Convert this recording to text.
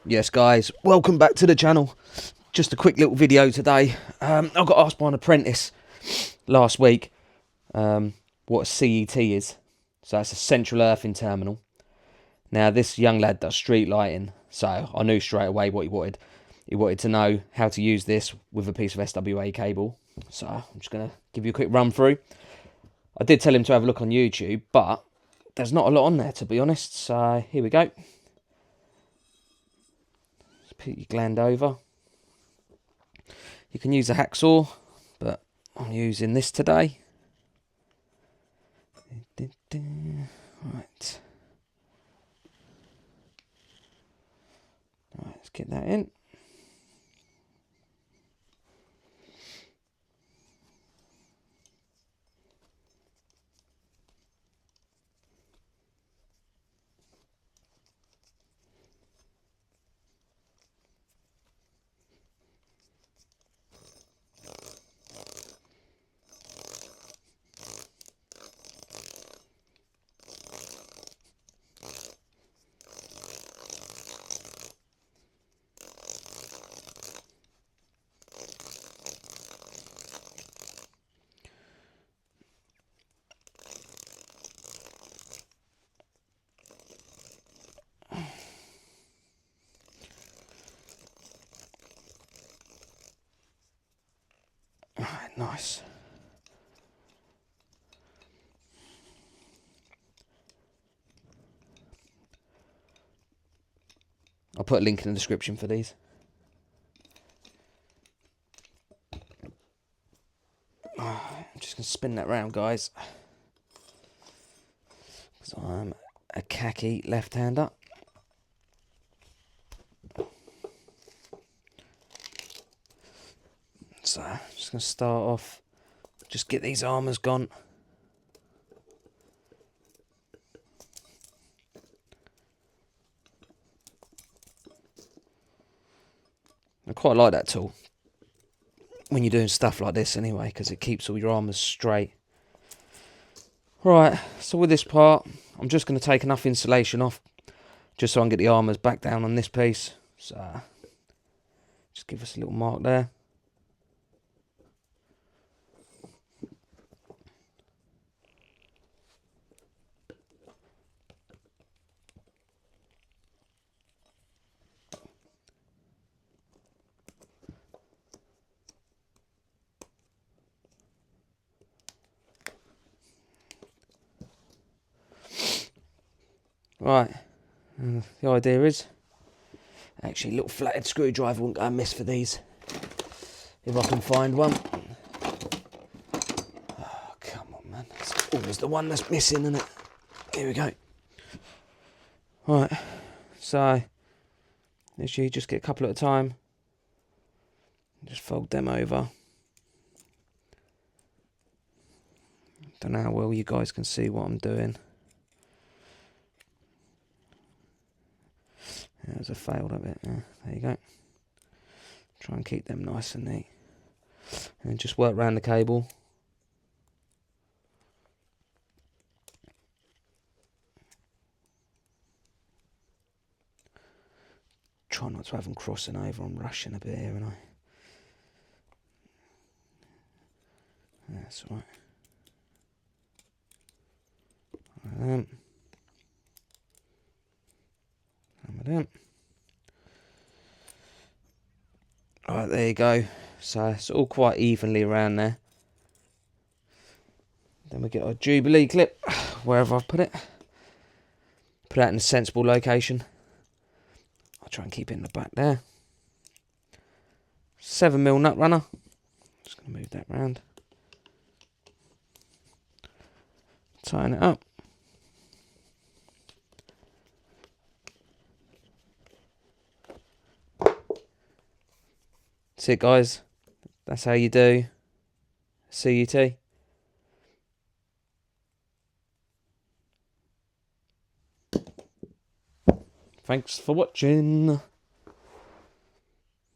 Yes guys, welcome back to the channel. Just a quick little video today. I got asked by an apprentice last week what a CET is. So that's a central earthing terminal. Now this young lad does street lighting, so I knew straight away what he wanted. He wanted to know how to use this with a piece of SWA cable. So I'm just going to give you a quick run through. I did tell him to have a look on YouTube, but there's not a lot on there to be honest. So here we go. Put your gland over. You can use a hacksaw, but I'm using this today. Right. Right, let's get that in. Alright, nice. I'll put a link in the description for these. I'm just going to spin that round, guys, because I'm a khaki left-hander. So I'm just going to start off, just get these armours gone. I quite like that tool when you're doing stuff like this anyway, because it keeps all your armours straight. Right, so with this part, I'm just going to take enough insulation off, just so I can get the armours back down on this piece. So just give us a little mark there. Right, the idea is, actually a little flathead screwdriver wouldn't go amiss for these, if I can find one. Oh, come on man, it's always the one that's missing, isn't it? Here we go. Right, so, literally just get a couple at a time, just fold them over. Don't know how well you guys can see what I'm doing. There's a failed a bit. There you go. Try and keep them nice and neat. And just work around the cable. Try not to have them crossing over. I'm rushing a bit here, and that's alright. Alright, there you go. So it's all quite evenly around there. Then we get our Jubilee clip, wherever I've put it. Put that in a sensible location. I'll try and keep it in the back there. 7mm nut runner. Just going to move that round. Tighten it up. That's it, guys. That's how you do CET. Thanks for watching.